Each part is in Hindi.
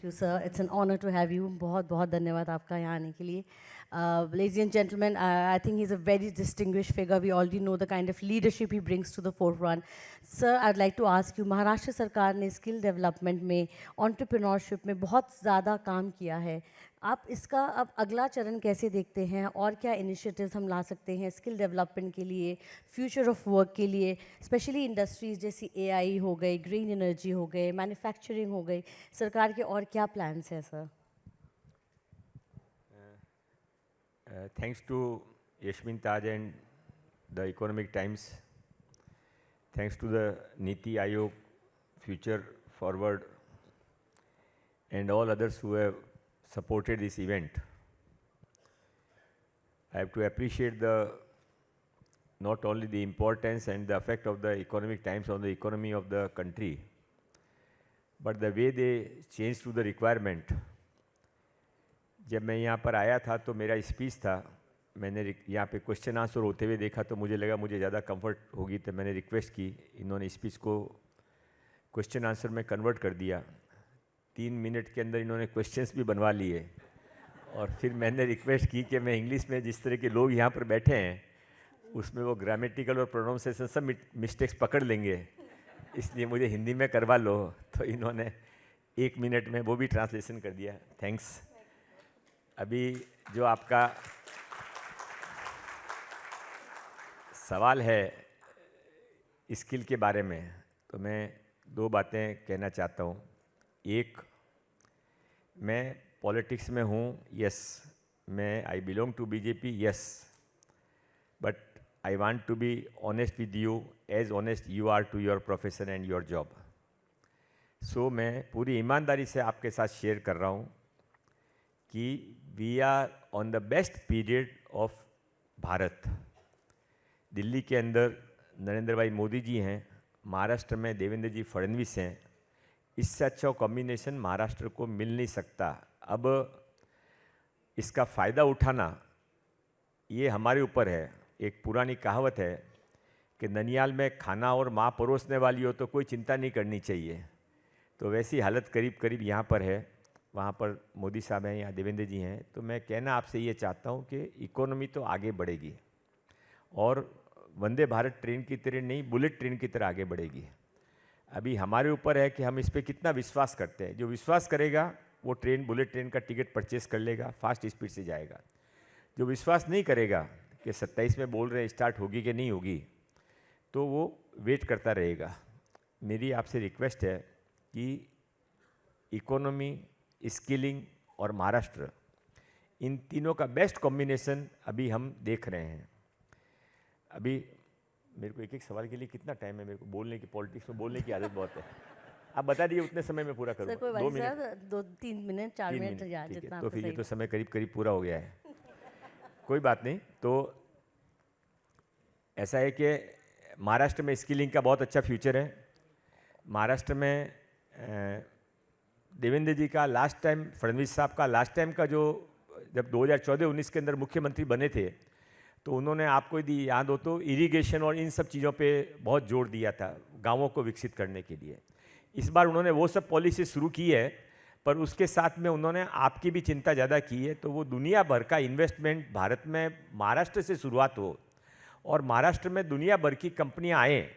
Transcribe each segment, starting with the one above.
Thank you, sir. It's an honor to have you. बहुत बहुत धन्यवाद आपका यहाँ आने के लिए. Ladies and gentlemen, I think he's a very distinguished figure. We already know the kind of leadership he brings to the forefront. Sir, I'd like to ask you, Maharashtra सरकार ने स्किल डेवलपमेंट में, entrepreneurship में बहुत ज़्यादा काम किया है. आप इसका अब अगला चरण कैसे देखते हैं और क्या इनिशिएटिव्स हम ला सकते हैं स्किल डेवलपमेंट के लिए, फ्यूचर ऑफ वर्क के लिए, स्पेशली इंडस्ट्रीज़ जैसी AI हो गई, ग्रीन एनर्जी हो गए, मैन्युफैक्चरिंग हो गई, सरकार के और क्या प्लान्स हैं sir? Thanks to Yasmin Taj and the Economic Times, thanks to the Niti Aayog, Future Forward, and all others who have supported this event. I have to appreciate not only the importance and the effect of the Economic Times on the economy of the country, but the way they changed to the requirement. जब मैं यहाँ पर आया था तो मेरा स्पीच था, मैंने यहाँ पे क्वेश्चन आंसर होते हुए देखा तो मुझे लगा मुझे ज़्यादा कंफर्ट होगी, तो मैंने रिक्वेस्ट की. इन्होंने स्पीच को क्वेश्चन आंसर में कन्वर्ट कर दिया. 3 मिनट के अंदर इन्होंने क्वेश्चंस भी बनवा लिए. और फिर मैंने रिक्वेस्ट की कि मैं इंग्लिश में जिस तरह के लोग यहाँ पर बैठे हैं उसमें वो ग्रामेटिकल और प्रोनाउंसिएशन सब मिस्टेक्स पकड़ लेंगे, इसलिए मुझे हिंदी में करवा लो. तो इन्होंने 1 मिनट में वो भी ट्रांसलेशन कर दिया. थैंक्स. अभी जो आपका सवाल है स्किल के बारे में, तो मैं 2 बातें कहना चाहता हूँ. एक, मैं पॉलिटिक्स में हूँ, यस. मैं I belong to BJP, yes. But I want to be honest with you as honest you are to your profession and your job. So मैं पूरी ईमानदारी से आपके साथ शेयर कर रहा हूँ कि we are on the best period of Bharat. Delhi के अंदर नरेंद्र भाई मोदी जी हैं, महाराष्ट्र में देवेंद्र जी फडणवीस हैं. इससे अच्छा कॉम्बिनेशन महाराष्ट्र को मिल नहीं सकता. अब इसका फ़ायदा उठाना ये हमारे ऊपर है. एक पुरानी कहावत है कि ननियाल में खाना और माँ परोसने वाली हो तो कोई चिंता नहीं करनी चाहिए. तो वैसी हालत करीब करीब यहाँ पर है. वहाँ पर मोदी साहब हैं, यहाँ देवेंद्र जी हैं. तो मैं कहना आपसे ये चाहता हूँ कि इकोनॉमी तो आगे बढ़ेगी और वंदे भारत ट्रेन की तरह नहीं, बुलेट ट्रेन की तरह आगे बढ़ेगी. अभी हमारे ऊपर है कि हम इस पर कितना विश्वास करते हैं. जो विश्वास करेगा वो बुलेट ट्रेन का टिकट परचेस कर लेगा, फास्ट स्पीड से जाएगा. जो विश्वास नहीं करेगा कि 27 में बोल रहे हैं स्टार्ट होगी कि नहीं होगी, तो वो वेट करता रहेगा. मेरी आपसे रिक्वेस्ट है कि इकोनॉमी, स्किलिंग और महाराष्ट्र, इन तीनों का बेस्ट कॉम्बिनेशन अभी हम देख रहे हैं. अभी मेरे को एक सवाल के लिए कितना टाइम है? मेरे को बोलने की, पॉलिटिक्स में बोलने की आदत बहुत है. आप बता दीजिए, उतने समय में पूरा करूँगा. 2 मिनट, 2-3 मिनट, 4 मिनट जितना. तो फिर ये तो समय करीब करीब पूरा हो गया है. कोई बात नहीं. तो ऐसा है कि महाराष्ट्र में स्किलिंग का बहुत अच्छा फ्यूचर है. महाराष्ट्र में देवेंद्र जी का लास्ट टाइम, फडणवीस साहब का लास्ट टाइम का जो, जब 2014-19 के अंदर मुख्यमंत्री बने थे, तो उन्होंने, आपको यदि याद हो तो, इरिगेशन और इन सब चीज़ों पे बहुत जोर दिया था गांवों को विकसित करने के लिए. इस बार उन्होंने वो सब पॉलिसी शुरू की है, पर उसके साथ में उन्होंने आपकी भी चिंता ज़्यादा की है. तो वो दुनिया भर का इन्वेस्टमेंट भारत में महाराष्ट्र से शुरुआत हो और महाराष्ट्र में दुनिया भर की कंपनियाँ आएँ.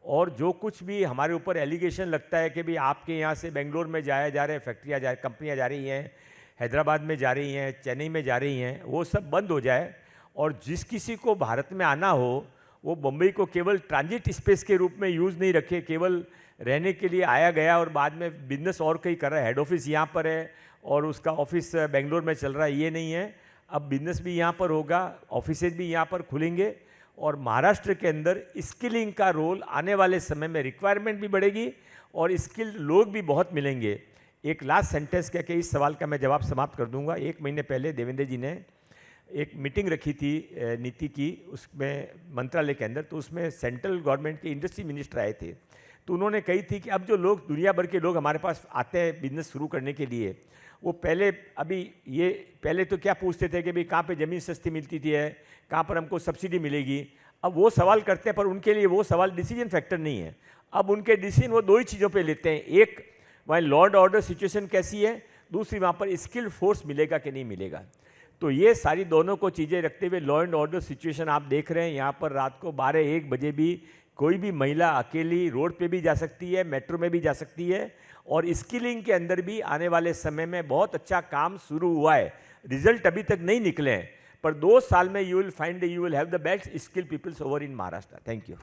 और जो कुछ भी हमारे ऊपर एलिगेशन लगता है कि भी आपके यहाँ से बेंगलोर में जा रहे हैं, फैक्ट्रियाँ कंपनियाँ जा रही हैं, हैदराबाद में जा रही हैं, चेन्नई में जा रही हैं, वो सब बंद हो जाए. और जिस किसी को भारत में आना हो वो बम्बई को केवल ट्रांजिट स्पेस के रूप में यूज़ नहीं रखे, केवल रहने के लिए आया गया और बाद में बिजनेस और कहीं कर रहा है. हेड ऑफिस यहाँ पर है और उसका ऑफिस बेंगलोर में चल रहा है, ये नहीं है. अब बिजनेस भी यहाँ पर होगा, ऑफिसेज भी यहाँ पर खुलेंगे. और महाराष्ट्र के अंदर स्किलिंग का रोल आने वाले समय में, रिक्वायरमेंट भी बढ़ेगी और स्किल्ड लोग भी बहुत मिलेंगे. एक लास्ट सेंटेंस कह के इस सवाल का मैं जवाब समाप्त कर दूंगा. 1 महीने पहले देवेंद्र जी ने एक मीटिंग रखी थी नीति की, उसमें मंत्रालय के अंदर. तो उसमें सेंट्रल गवर्नमेंट के इंडस्ट्री मिनिस्टर आए थे. तो उन्होंने कही थी कि अब जो लोग, दुनिया भर के लोग हमारे पास आते हैं बिजनेस शुरू करने के लिए, वो पहले तो क्या पूछते थे कि भाई कहाँ पे ज़मीन सस्ती मिलती थी, कहाँ पर हमको सब्सिडी मिलेगी. अब वो सवाल करते हैं, पर उनके लिए वो सवाल डिसीजन फैक्टर नहीं है. अब उनके डिसीजन वो 2 ही चीज़ों पे लेते हैं. एक, वहाँ लॉ एंड ऑर्डर सिचुएशन कैसी है, दूसरी वहाँ पर स्किल्ड फोर्स मिलेगा कि नहीं मिलेगा। तो ये सारी दोनों को चीज़ें रखते हुए लॉ एंड ऑर्डर सिचुएशन आप देख रहे हैं, यहाँ पर रात को 12-1 बजे भी कोई भी महिला अकेली रोड पे भी जा सकती है, मेट्रो में भी जा सकती है, और स्किलिंग के अंदर भी आने वाले समय में बहुत अच्छा काम शुरू हुआ है। रिजल्ट अभी तक नहीं निकले हैं, पर 2 साल में you will have the best skill peoples over in Maharashtra. Thank you.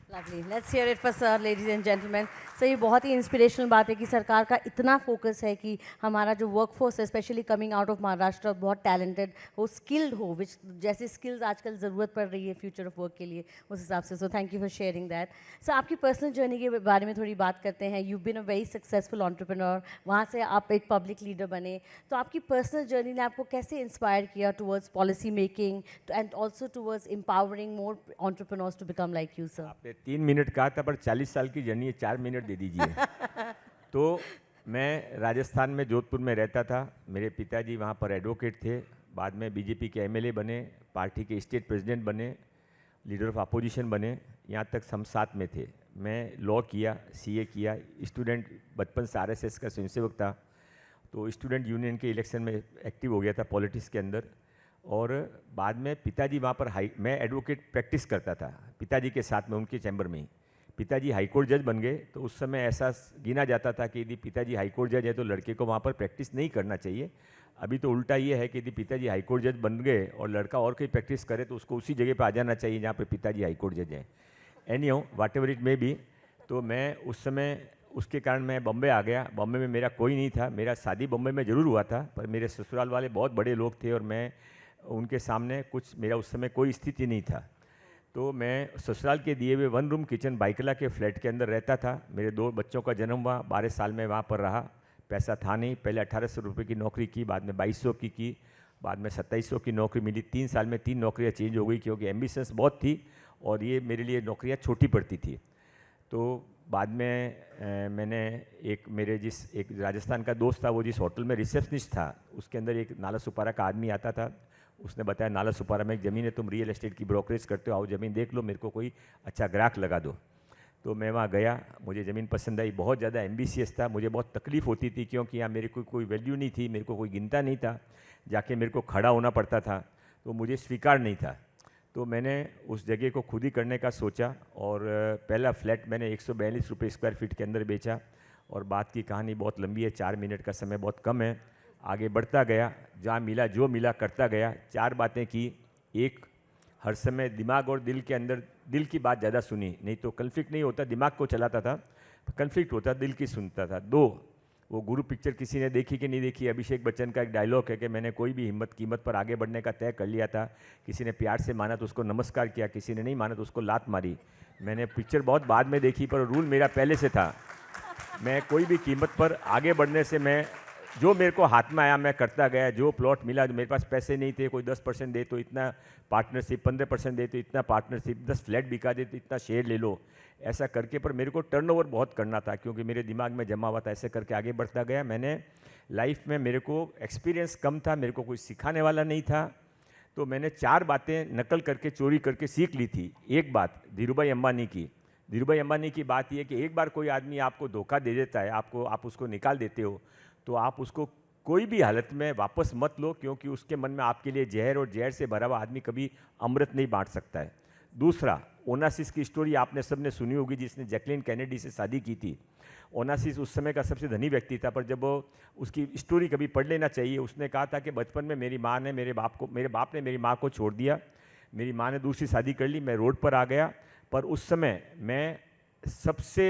Lovely. Let's hear it for sir, ladies and gentlemen. Sir ये बहुत ही इंस्पिरेशनल बात है कि सरकार का इतना फोकस है कि हमारा जो वर्कफोर्स है, specially coming out of Maharashtra, बहुत टैलेंटेड हो, स्किल्ड हो, विच जैसे स्किल्स आजकल ज़रूरत पड़ रही है फ्यूचर ऑफ वर्क के लिए, उस हिसाब से। So thank you for sharing that. Sir आपकी पर्सनल जर्नी के बारे में थोड़ी बात करते हैं। You been a very successful entrepreneur, वहाँ से आप एक पब्लिक लीडर बने, तो आपकी पर्सनल जर्नी ने आपको कैसे इंस्पायर किया towards policy making and also towards empowering more entrepreneurs to become like you sir? आपने 3 मिनट कहा था, पर 40 साल की जर्नी है, 4 मिनट दे दीजिए। तो मैं राजस्थान में जोधपुर में रहता था। मेरे पिताजी वहाँ पर एडवोकेट थे, बाद में बीजेपी के एमएलए बने, पार्टी के स्टेट प्रेसिडेंट बने, लीडर ऑफ अपोजिशन बने, यहाँ तक हम साथ में थे। मैं लॉ किया, सीए किया, स्टूडेंट बचपन से आरएसएस का स्वयंसेवक था, तो स्टूडेंट यूनियन के इलेक्शन में एक्टिव हो गया था पॉलिटिक्स के अंदर। और बाद में पिताजी वहाँ पर मैं एडवोकेट प्रैक्टिस करता था पिताजी के साथ में, उनके चैम्बर में ही। पिताजी हाईकोर्ट जज बन गए, तो उस समय ऐसा गिना जाता था कि यदि पिताजी हाईकोर्ट जज है तो लड़के को वहाँ पर प्रैक्टिस नहीं करना चाहिए। अभी तो उल्टा ये है कि यदि पिताजी हाईकोर्ट जज बन गए और लड़का और कोई प्रैक्टिस करे तो उसको उसी जगह पर आ जाना चाहिए जहाँ पर पिताजी हाईकोर्ट जज हैं। Anyhow what ever it may be. तो मैं उस समय उसके कारण मैं बॉम्बे आ गया। बॉम्बे में मेरा कोई नहीं था, मेरा शादी बॉम्बे में ज़रूर हुआ था, पर मेरे ससुराल वाले बहुत बड़े लोग थे और मैं उनके सामने कुछ, मेरा उस समय कोई स्थिति नहीं था। तो मैं ससुराल के दिए हुए 1 रूम किचन बाइकला के फ्लैट के अंदर रहता था। मेरे 2 बच्चों का जन्म हुआ, 12 साल में वहाँ पर रहा। पैसा था नहीं, पहले 1800 रुपये की नौकरी की, बाद में 2200 की, बाद में 2700 की नौकरी मिली। 3 साल में 3 नौकरियाँ चेंज हो गई, क्योंकि एम्बिशंस बहुत थी और ये मेरे लिए नौकरियाँ छोटी पड़ती थी। तो बाद में मैंने एक राजस्थान का दोस्त था, वो जिस होटल में रिसेप्शनिस्ट था, उसके अंदर एक नाला सुपारा का आदमी आता था। उसने बताया नाला सुपारा में एक ज़मीन है, तुम रियल एस्टेट की ब्रोकरेज करते हो, आओ ज़मीन देख लो, मेरे को कोई अच्छा ग्राहक लगा दो। तो मैं वहाँ गया, मुझे ज़मीन पसंद आई। बहुत ज़्यादा एम्बिशियस था, मुझे बहुत तकलीफ़ होती थी, क्योंकि यहाँ मेरे को कोई वैल्यू नहीं थी, मेरे को कोई गिनता नहीं था, जाके मेरे को खड़ा होना पड़ता था, तो मुझे स्वीकार नहीं था। तो मैंने उस जगह को खुद ही करने का सोचा और पहला फ्लैट मैंने 142 रुपये स्क्वायर फीट के अंदर बेचा। और बात की कहानी बहुत लंबी है, 4 मिनट का समय बहुत कम है। आगे बढ़ता गया, जहाँ मिला जो मिला करता गया। 4 बातें की। एक, हर समय दिमाग और दिल के अंदर दिल की बात ज़्यादा सुनी, नहीं तो कन्फ्लिक्ट नहीं होता, दिमाग को चलाता था, कन्फ्लिक्ट होता दिल की सुनता था। 2, वो गुरु पिक्चर किसी ने देखी कि नहीं देखी, अभिषेक बच्चन का एक डायलॉग है कि मैंने कोई भी हिम्मत कीमत पर आगे बढ़ने का तय कर लिया था। किसी ने प्यार से माना तो उसको नमस्कार किया, किसी ने नहीं माना तो उसको लात मारी। मैंने पिक्चर बहुत बाद में देखी, पर रूल मेरा पहले से था। मैं कोई भी कीमत पर आगे बढ़ने से, मैं जो मेरे को हाथ में आया मैं करता गया। जो प्लॉट मिला, जो मेरे पास पैसे नहीं थे, कोई 10% दे तो इतना पार्टनरशिप, 15% दे तो इतना पार्टनरशिप, 10 फ्लैट बिका दे तो इतना शेयर ले लो, ऐसा करके। पर मेरे को टर्नओवर बहुत करना था, क्योंकि मेरे दिमाग में जमा हुआ था। ऐसे करके आगे बढ़ता गया। मैंने लाइफ में, मेरे को एक्सपीरियंस कम था, मेरे को कोई सिखाने वाला नहीं था, तो मैंने 4 बातें नकल करके, चोरी करके सीख ली थी। एक बात धीरूभाई अंबानी की। धीरूभाई अंबानी की बात यह कि एक बार कोई आदमी आपको धोखा दे देता है, आप उसको निकाल देते हो, तो आप उसको कोई भी हालत में वापस मत लो, क्योंकि उसके मन में आपके लिए जहर, और जहर से भरा हुआ आदमी कभी अमृत नहीं बांट सकता है। दूसरा, ओनासिस की स्टोरी आपने सबने सुनी होगी, जिसने जैकलिन कैनेडी से शादी की थी। ओनासिस उस समय का सबसे धनी व्यक्ति था, पर जब वो उसकी स्टोरी कभी पढ़ लेना चाहिए। उसने कहा था कि बचपन में मेरे बाप ने मेरी माँ को छोड़ दिया, मेरी माँ ने दूसरी शादी कर ली, मैं रोड पर आ गया। पर उस समय मैं सबसे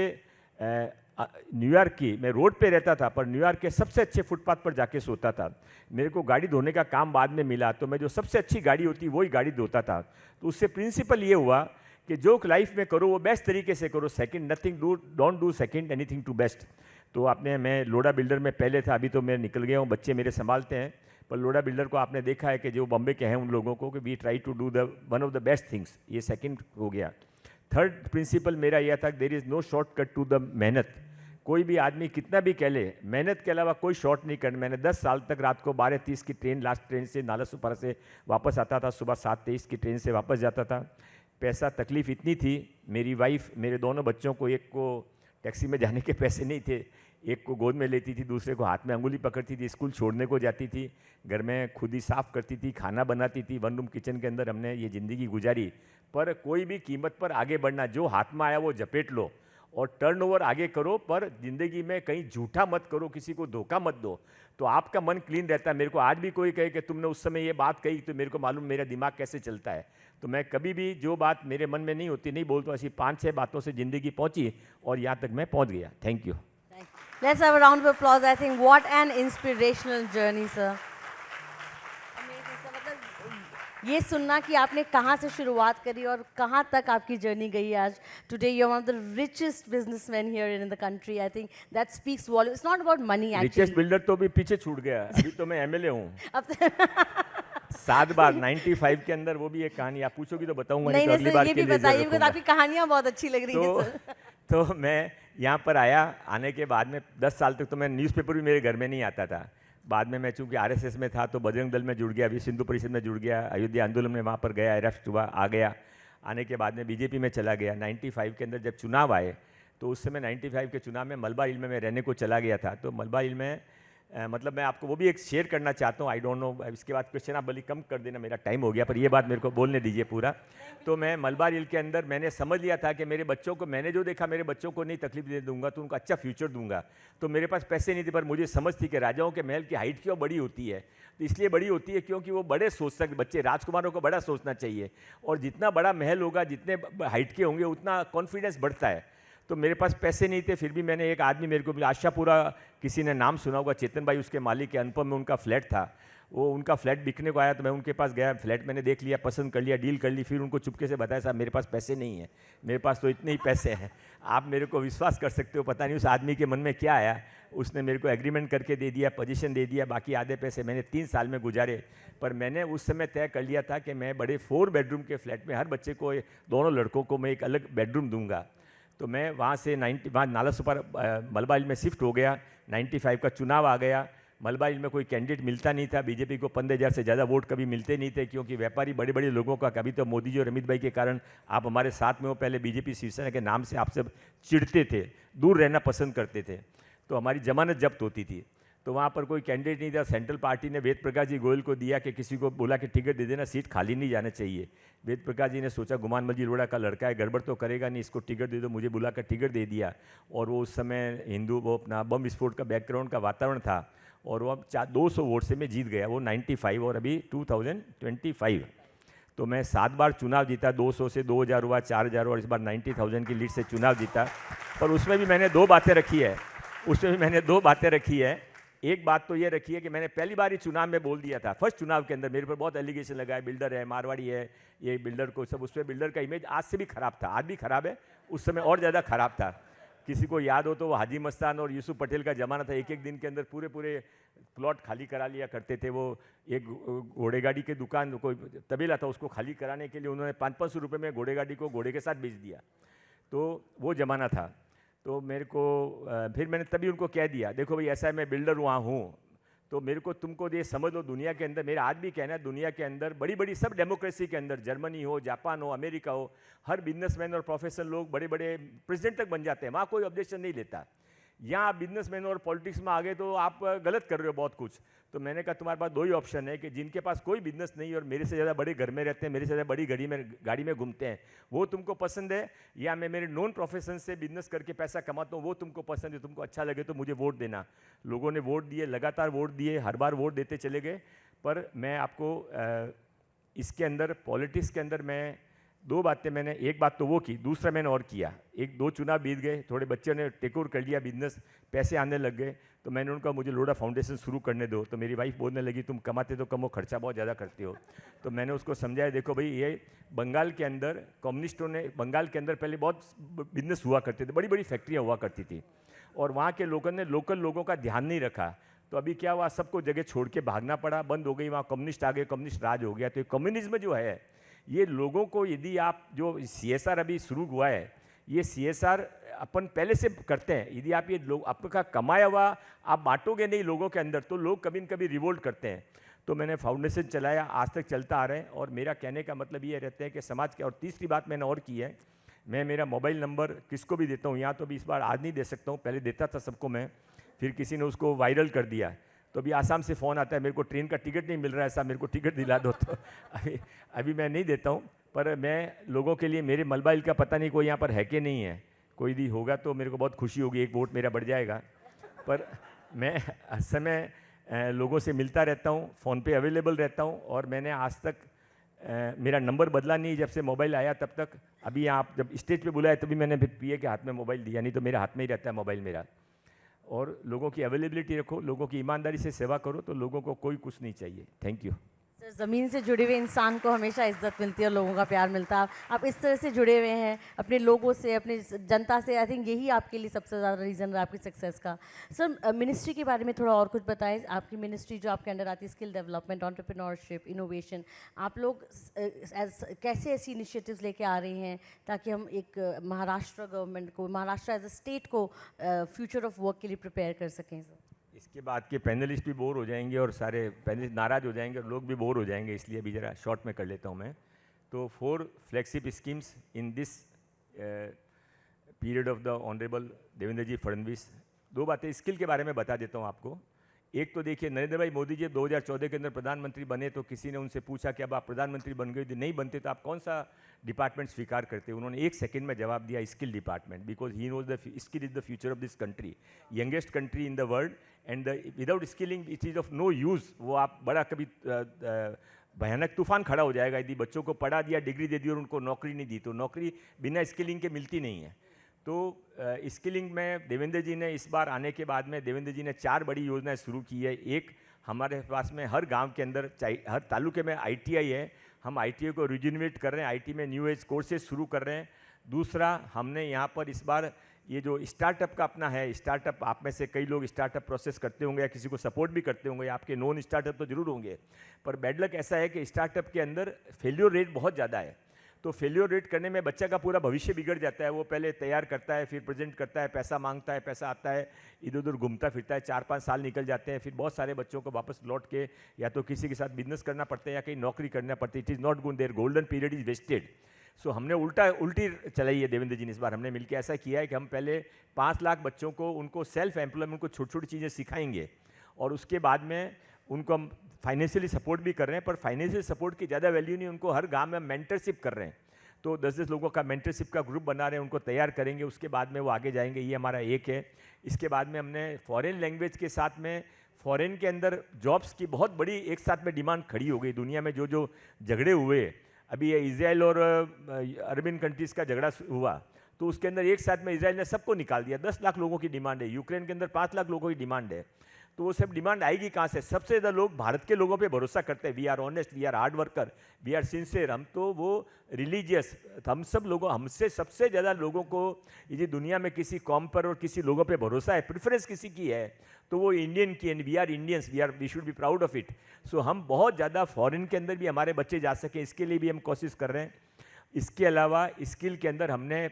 न्यूयॉर्क की, मैं रोड पे रहता था, पर न्यूयॉर्क के सबसे अच्छे फुटपाथ पर जाके सोता था। मेरे को गाड़ी धोने का काम बाद में मिला, तो मैं जो सबसे अच्छी गाड़ी होती वही गाड़ी धोता था। तो उससे प्रिंसिपल ये हुआ कि जो लाइफ में करो वो बेस्ट तरीके से करो। Second nothing don't do second anything to best. तो आपने, मैं लोडा बिल्डर में पहले था, अभी तो मैं निकल गया हूँ, बच्चे मेरे संभालते हैं। पर लोडा बिल्डर को आपने देखा है कि जो बॉम्बे के हैं उन लोगों को, कि we try to do the one of the best things. ये सेकंड हो गया। थर्ड प्रिंसिपल मेरा यह था, there is no shortcut to the मेहनत। कोई भी आदमी कितना भी कह ले, मेहनत के अलावा कोई शॉर्ट नहीं करना। मैंने 10 साल तक रात को 12:30 की ट्रेन, लास्ट ट्रेन से नाला सुपारा से वापस आता था, सुबह 7:23 की ट्रेन से वापस जाता था। पैसा तकलीफ इतनी थी, मेरी वाइफ, मेरे दोनों बच्चों को, एक को टैक्सी में जाने के पैसे नहीं थे, एक को गोद में लेती थी, दूसरे को हाथ में अंगुली पकड़ती थी, स्कूल छोड़ने को जाती थी, घर में खुद ही साफ़ करती थी, खाना बनाती थी, वन रूम किचन के अंदर हमने ये ज़िंदगी गुजारी। पर कोई भी कीमत पर आगे बढ़ना, जो हाथ में आया वो झपेट लो और टर्नओवर आगे करो, पर ज़िंदगी में कहीं झूठा मत करो, किसी को धोखा मत दो, तो आपका मन क्लीन रहता है। मेरे को आज भी कोई कहे कि तुमने उस समय ये बात कही, तो मेरे को मालूम मेरा दिमाग कैसे चलता है। तो मैं कभी भी जो बात मेरे मन में नहीं होती नहीं बोलता, ऐसी 5-6 बातों से ज़िंदगी पहुंची और यहाँ तक मैं पहुंच गया। Thank you. Let's have a round of applause. I think what an inspirational journey, sir. Amazing, sir. मतलब ये सुनना कि आपने कहाँ से शुरुआत करी और कहाँ तक आपकी जर्नी गई आज. Today you're one of the richest businessmen here in the country. I think that speaks volumes. It's not about money actually. Richest builder तो अभी पीछे छूट गया, अभी तो मैं एमएलए हूँ। अब 7 बार 95 के अंदर, वो भी एक कहानी आप पूछोगी तो बताऊंगा, नहीं तो नहीं अगली सर, बार ये के भी लिए बताइए, जरूर बिकॉज आपकी कहानियाँ बहुत अच्छी लग रही हैं सर. तो मैं यहाँ पर आया, आने के बाद में 10 साल तक तो मैं न्यूज़पेपर भी मेरे घर में नहीं आता था। बाद में मैं चूँकि आरएसएस में था तो बजरंग दल में जुड़ गया, विश्व हिंदू परिषद में जुड़ गया, अयोध्या आंदोलन में वहाँ पर गया, अरेस्ट हुआ, आ गया। आने के बाद में बीजेपी में चला गया। 95 के अंदर जब चुनाव आए तो उस समय 95 के चुनाव में मलबा हिल में मैं रहने को चला गया था। तो मलबा हिल में मतलब मैं आपको वो भी एक शेयर करना चाहता हूँ। आई डोंट नो, इसके बाद क्वेश्चन आप बल्कि कम कर देना, मेरा टाइम हो गया, पर ये बात मेरे को बोलने दीजिए पूरा। तो मैं मलबा हिल के अंदर मैंने समझ लिया था कि मेरे बच्चों को, मैंने जो देखा, मेरे बच्चों को नहीं तकलीफ दे दूंगा तो उनको अच्छा फ्यूचर दूंगा। तो मेरे पास पैसे नहीं थे, पर मुझे समझ थी कि राजाओं के महल की हाइट क्यों बड़ी होती है। तो इसलिए बड़ी होती है क्योंकि वो बड़े सोच सकते, बच्चे राजकुमारों को बड़ा सोचना चाहिए, और जितना बड़ा महल होगा, जितने हाइट के होंगे, उतना कॉन्फिडेंस बढ़ता है। तो मेरे पास पैसे नहीं थे, फिर भी मैंने, एक आदमी मेरे को, आशापुरा, किसी ने नाम सुना होगा, चेतन भाई उसके मालिक के, अनुपम में उनका फ्लैट था, वो उनका फ्लैट बिकने को आया, तो मैं उनके पास गया, फ्लैट मैंने देख लिया, पसंद कर लिया, डील कर ली, फिर उनको चुपके से बताया, साहब मेरे पास पैसे नहीं है, मेरे पास तो इतने ही पैसे हैं, आप मेरे को विश्वास कर सकते हो। पता नहीं उस आदमी के मन में क्या आया, उसने मेरे को एग्रीमेंट करके दे दिया, पोजीशन दे दिया, बाकी आधे पैसे मैंने 3 साल में गुजारे। पर मैंने उस समय तय कर लिया था कि मैं बड़े 4 बेडरूम के फ्लैट में हर बच्चे को, दोनों लड़कों को मैं एक अलग बेडरूम दूंगा। तो मैं वहाँ से वहाँ नालासोपारा मलबा हिल में शिफ्ट हो गया। 95 का चुनाव आ गया, मलबा हिल में कोई कैंडिडेट मिलता नहीं था, बीजेपी को 15,000 से ज़्यादा वोट कभी मिलते नहीं थे, क्योंकि व्यापारी बड़े बड़े लोगों का, कभी तो मोदी जी और अमित भाई के कारण आप हमारे साथ में हो, पहले बीजेपी शिवसेना के नाम से आपसे चिढ़ते थे, दूर रहना पसंद करते थे, तो हमारी जमानत जब्त होती थी। तो वहाँ पर कोई कैंडिडेट नहीं था। सेंट्रल पार्टी ने वेद प्रकाश जी गोयल को दिया कि किसी को बोला कि टिकट दे देना, सीट खाली नहीं जाना चाहिए। वेद प्रकाश जी ने सोचा गुमान मजी रोड़ा का लड़का है, गड़बड़ तो करेगा नहीं, इसको टिकट दे दो, मुझे बुलाकर टिकट दे दिया। और वो उस समय हिंदू, वो अपना बम विस्फोट का बैकग्राउंड का वातावरण था, और वो अब 200 वोट से मैं जीत गया, वो 95 और अभी 2025। तो मैं 7 बार चुनाव जीता, 200 से 2000 हुआ, 4000 और इस बार 90,000 की लीड से चुनाव जीता। पर उसमें भी मैंने 2 बातें रखी है, एक बात तो ये रखी है कि मैंने पहली बार ही चुनाव में बोल दिया था, फर्स्ट चुनाव के अंदर मेरे पर बहुत एलिगेशन लगा है, बिल्डर है, मारवाड़ी है, ये बिल्डर को सब, उसमें बिल्डर का इमेज आज से भी खराब था, आज भी खराब है, उस समय और ज़्यादा खराब था। किसी को याद हो तो वो हाजी मस्तान और यूसुफ पटेल का जमाना था, एक दिन के अंदर पूरे प्लॉट खाली करा लिया करते थे। वो एक घोड़ेगाड़ी की दुकान, कोई तबेला था, उसको खाली कराने के लिए उन्होंने 500-500 रुपये में घोड़ेगाड़ी को घोड़े के साथ बेच दिया। तो वो ज़माना था। तो मेरे को फिर मैंने तभी उनको कह दिया, देखो भाई ऐसा है, मैं बिल्डर वहाँ हूँ, तो मेरे को, तुमको ये समझ लो, दुनिया के अंदर, मेरा आज भी कहना है, दुनिया के अंदर बड़ी बड़ी सब डेमोक्रेसी के अंदर, जर्मनी हो, जापान हो, अमेरिका हो, हर बिजनेसमैन और प्रोफेशनल लोग बड़े बड़े प्रेसिडेंट तक बन जाते हैं, वहाँ कोई ऑब्जेक्शन नहीं लेता। यहाँ आप बिजनेसमैन और पॉलिटिक्स में आ गए तो आप गलत कर रहे हो बहुत कुछ। तो मैंने कहा तुम्हारे पास 2 ही ऑप्शन है कि जिनके पास कोई बिजनेस नहीं और मेरे से ज़्यादा बड़े घर में रहते हैं, मेरे से ज़्यादा बड़ी गाड़ी में घूमते हैं, वो तुमको पसंद है, या मैं मेरे नॉन प्रोफेशन से बिजनेस करके पैसा कमाता हूँ, वो तुमको पसंद है, तुमको अच्छा लगे तो मुझे वोट देना। लोगों ने वोट दिए, लगातार वोट दिए, हर बार वोट देते चले गए। पर मैं आपको इसके अंदर, पॉलिटिक्स के अंदर, मैं 2 बातें, मैंने एक बात तो वो की, दूसरा मैंने और किया, 1-2 चुनाव बीत गए, थोड़े बच्चों ने टेक ओवर कर लिया बिजनेस, पैसे आने लग गए, तो मैंने उनका, मुझे लोढ़ा फाउंडेशन शुरू करने दो। तो मेरी वाइफ बोलने लगी तुम कमाते तो कम, खर्चा बहुत ज़्यादा करते हो। तो मैंने उसको समझाया, देखो भाई, ये बंगाल के अंदर कम्युनिस्टों ने, बंगाल के अंदर पहले बहुत बिजनेस हुआ करते थे, बड़ी बड़ी फैक्ट्रियाँ हुआ करती थी, और वहाँ के लोगों ने लोकल लोगों का ध्यान नहीं रखा। तो अभी क्या हुआ, सबको जगह छोड़ के भागना पड़ा, बंद हो गई, वहाँ कम्युनिस्ट आ गए, कम्युनिस्ट राज हो गया। तो कम्युनिज्म जो है, ये लोगों को, यदि आप जो CSR अभी शुरू हुआ है, ये CSR अपन पहले से करते हैं, यदि आप ये लोग आपका कमाया हुआ आप बांटोगे नहीं लोगों के अंदर, तो लोग कभी न कभी रिवोल्ट करते हैं। तो मैंने फाउंडेशन चलाया, आज तक चलता आ रहे हैं, और मेरा कहने का मतलब ये रहता है कि समाज के, और तीसरी बात मैंने और की है, मैं मेरा मोबाइल नंबर किसको भी देता हूँ, यहाँ तो अभी इस बार आज नहीं दे सकता हूँ, पहले देता था सबको मैं, फिर किसी ने उसको वायरल कर दिया, तो अभी आसाम से फ़ोन आता है मेरे को ट्रेन का टिकट नहीं मिल रहा है, ऐसा मेरे को टिकट दिला दो, तो अभी मैं नहीं देता हूँ। पर मैं लोगों के लिए, मेरे मोबाइल का पता नहीं कोई यहाँ पर है कि नहीं है, कोई भी होगा तो मेरे को बहुत खुशी होगी, एक वोट मेरा बढ़ जाएगा। पर मैं हर समय लोगों से मिलता रहता हूँ, फ़ोन पे अवेलेबल रहता हूँ, और मैंने आज तक मेरा नंबर बदला नहीं जब से मोबाइल आया तब तक। अभी आप जब स्टेज पे बुलाए तभी मैंने फिर पीए के हाथ में मोबाइल दिया, नहीं तो मेरे हाथ में ही रहता है मोबाइल मेरा। और लोगों की अवेलेबिलिटी रखो, लोगों की ईमानदारी से सेवा करो, तो लोगों को कोई कुछ नहीं चाहिए। Thank you. सर, ज़मीन से जुड़े हुए इंसान को हमेशा इज्जत मिलती है और लोगों का प्यार मिलता है। आप इस तरह से जुड़े हुए हैं अपने लोगों से, अपनी जनता से। आई थिंक यही आपके लिए सबसे ज़्यादा रीज़न रहा आपकी सक्सेस का। सर, मिनिस्ट्री के बारे में थोड़ा और कुछ बताएं। आपकी मिनिस्ट्री जो आपके अंडर आती है, स्किल डेवलपमेंट, एंटरप्रेन्योरशिप, इनोवेशन, आप लोग कैसे ऐसी इनिशिएटिव्स लेके आ रहे हैं ताकि हम एक महाराष्ट्र गवर्नमेंट को, महाराष्ट्र एज अ स्टेट को फ्यूचर ऑफ वर्क के लिए प्रिपेयर कर सकें? सर, इसके बाद के पैनलिस्ट भी बोर हो जाएंगे और सारे पैनलिस्ट नाराज़ हो जाएंगे और लोग भी बोर हो जाएंगे, इसलिए अभी ज़रा शॉर्ट में कर लेता हूँ मैं। तो 4 flagship schemes in this period of the honourable Devendra ji Fadnavis. 2 बातें स्किल के बारे में बता देता हूँ आपको। एक तो देखिए, नरेंद्र भाई मोदी जी 2014 के अंदर प्रधानमंत्री बने तो किसी ने उनसे पूछा कि अब आप प्रधानमंत्री बन गए, यदि नहीं बनते तो आप कौन सा डिपार्टमेंट स्वीकार करते? उन्होंने 1 सेकंड में जवाब दिया, skill department, because he knows the skill is the future of this country, youngest country in the world, and without skilling it is of no use. वो आप बड़ा कभी भयानक तूफान खड़ा हो जाएगा यदि बच्चों को पढ़ा दिया, डिग्री दे दी और उनको नौकरी नहीं दी, तो नौकरी बिना स्किलिंग के मिलती नहीं है। तो स्किलिंग में देवेंद्र जी ने इस बार आने के बाद में देवेंद्र जी ने 4 बड़ी योजनाएं शुरू की है। एक, हमारे पास में हर गांव के अंदर, हर तालुके में आईटीआई है, हम आईटीआई को रिजुनवेट कर रहे हैं, आईटी में न्यू एज कोर्सेज शुरू कर रहे हैं। दूसरा, हमने यहाँ पर इस बार ये जो स्टार्टअप का अपना है, स्टार्टअप, आप में से कई लोग स्टार्टअप प्रोसेस करते होंगे या किसी को सपोर्ट भी करते होंगे, आपके नॉन स्टार्टअप तो जरूर होंगे, पर बैड लक ऐसा है कि स्टार्टअप के अंदर फेल्योर रेट बहुत ज़्यादा है। तो फेल्योर रेट करने में बच्चा का पूरा भविष्य बिगड़ जाता है। वो पहले तैयार करता है, फिर प्रेजेंट करता है, पैसा मांगता है, पैसा आता है, इधर उधर घूमता फिरता है, 4-5 साल निकल जाते हैं, फिर बहुत सारे बच्चों को वापस लौट के या तो किसी के साथ बिजनेस करना पड़ता है या कहीं नौकरी करना पड़ती है। It is not good, there golden period is wasted. So हमने उल्टी चलाई है देवेंद्र जी ने। इस बार हमने मिलकर ऐसा किया है कि हम पहले 5 लाख बच्चों को, उनको सेल्फ एम्प्लॉयमेंट को छोटी छोटी चीज़ें सिखाएंगे, और उसके बाद में उनको हम फाइनेंशियली सपोर्ट भी कर रहे हैं। पर फाइनेंशियल सपोर्ट की ज़्यादा वैल्यू नहीं, उनको हर गाँव में मेंटरशिप कर रहे हैं। तो 10-10 लोगों का मेंटरशिप का ग्रुप बना रहे हैं, उनको तैयार करेंगे, उसके बाद में वो आगे जाएंगे। ये हमारा एक है। इसके बाद में हमने फॉरेन लैंग्वेज के साथ में, फॉरेन के अंदर जॉब्स की बहुत बड़ी एक साथ में डिमांड खड़ी हो गई। दुनिया में जो जो झगड़े हुए, अभी ये इजराइल और अरबियन कंट्रीज़ का झगड़ा हुआ, तो उसके अंदर एक साथ में इजराइल ने सबको निकाल दिया। 10 लाख लोगों की डिमांड है, यूक्रेन के अंदर 5 लाख लोगों की डिमांड है। तो वो सब डिमांड आएगी कहाँ से? सबसे ज़्यादा लोग भारत के लोगों पे भरोसा करते हैं। We are honest, we are hard worker, we are sincere. हम तो वो रिलीजियस, हम सब लोगों, हमसे सबसे ज़्यादा लोगों को ये दुनिया में किसी कौम पर और किसी लोगों पे भरोसा है, प्रेफरेंस किसी की है, तो वो इंडियन की। And we are Indians, we should be proud of it. So हम बहुत ज़्यादा फॉरेन के अंदर भी हमारे बच्चे जा सकें, इसके लिए भी हम कोशिश कर रहे हैं। इसके अलावा स्किल के अंदर हमने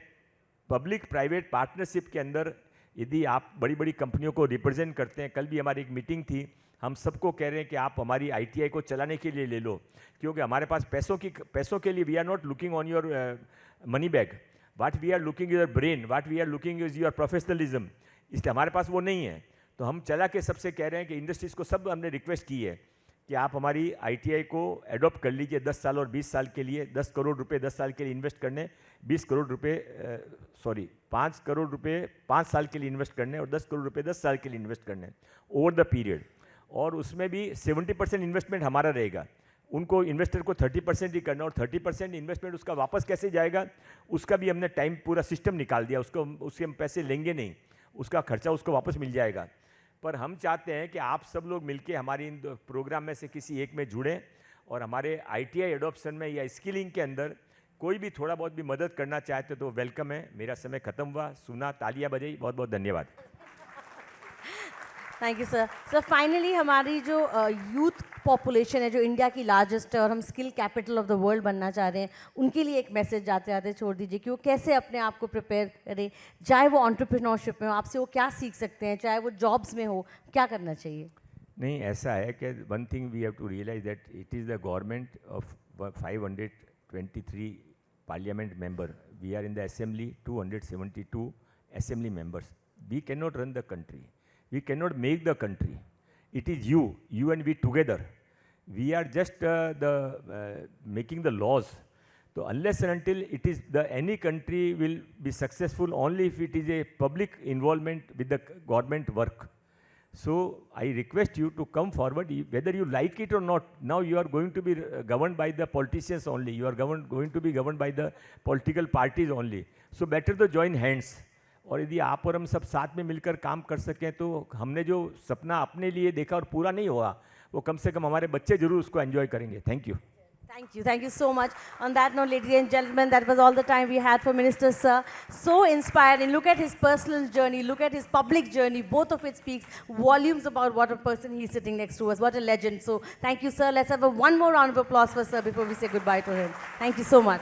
पब्लिक प्राइवेट पार्टनरशिप के अंदर, यदि आप बड़ी बड़ी कंपनियों को रिप्रेजेंट करते हैं, कल भी हमारी एक मीटिंग थी, हम सबको कह रहे हैं कि आप हमारी आईटीआई को चलाने के लिए ले लो, क्योंकि हमारे पास पैसों के लिए we are not looking on your money bag, what we are looking your brain, what we are looking is your professionalism. इसलिए हमारे पास वो नहीं है, तो हम चला के सबसे कह रहे हैं कि इंडस्ट्रीज़ को सब हमने रिक्वेस्ट की है कि आप हमारी आईटीआई को एडॉप्ट कर लीजिए 10 साल और 20 साल के लिए। 10 करोड़ रुपए 10 साल के लिए इन्वेस्ट करने, 20 करोड़ रुपए 5 करोड़ रुपए 5 साल के लिए इन्वेस्ट करने, और 10 करोड़ रुपए 10 साल के लिए इन्वेस्ट करने ओवर द पीरियड। और उसमें भी 70% इन्वेस्टमेंट हमारा रहेगा, उनको इन्वेस्टर को 30% ही करना, और 30% इन्वेस्टमेंट उसका वापस कैसे जाएगा उसका भी हमने टाइम पूरा सिस्टम निकाल दिया। उसके हम पैसे लेंगे नहीं, उसका खर्चा उसको वापस मिल जाएगा। पर हम चाहते हैं कि आप सब लोग मिलके हमारी इन प्रोग्राम में से किसी एक में जुड़ें, और हमारे आईटीआई एडॉप्शन में या स्किलिंग के अंदर कोई भी थोड़ा बहुत भी मदद करना चाहते तो वेलकम है। मेरा समय खत्म हुआ, सुना, तालियां बजाई, बहुत बहुत धन्यवाद। Thank you sir. Sir, finally हमारी जो यूथ पॉपुलेशन है, जो इंडिया की लार्जेस्ट है, और हम skill capital of the world बनना चाह रहे हैं, उनके लिए एक मैसेज जाते जाते छोड़ दीजिए कि वो कैसे अपने आप को प्रिपेयर करें, चाहे वो एंटरप्रेन्योरशिप में हो, आपसे वो क्या सीख सकते हैं, चाहे वो जॉब्स में हो, क्या करना चाहिए? नहीं, ऐसा है कि one thing we have to realise that it is the government of 523 parliament member. We are in the assembly, 272 assembly members. We cannot run the country. We cannot make the country. It is you and we together. We are just making the laws. So unless and until it is any country will be successful only if it is a public involvement with the government work. So I request you to come forward, whether you like it or not. Now you are going to be governed by the politicians only. You are going to be governed by the political parties only. So better to join hands. और यदि आप और हम सब साथ में मिलकर काम कर सकें तो हमने जो सपना अपने लिए देखा और पूरा नहीं हुआ वो कम से कम हमारे बच्चे जरूर उसको एंजॉय करेंगे. Thank you. Thank you so much. On that note, ladies and gentlemen, that was all the time we had for Minister Sir. So inspiring. Look at his personal journey, look at his public journey. Both of it speaks volumes about what a person he's sitting next to us. What a legend. So thank you, sir. Let's have one more round of applause for sir before we say goodbye to him. Thank you so much.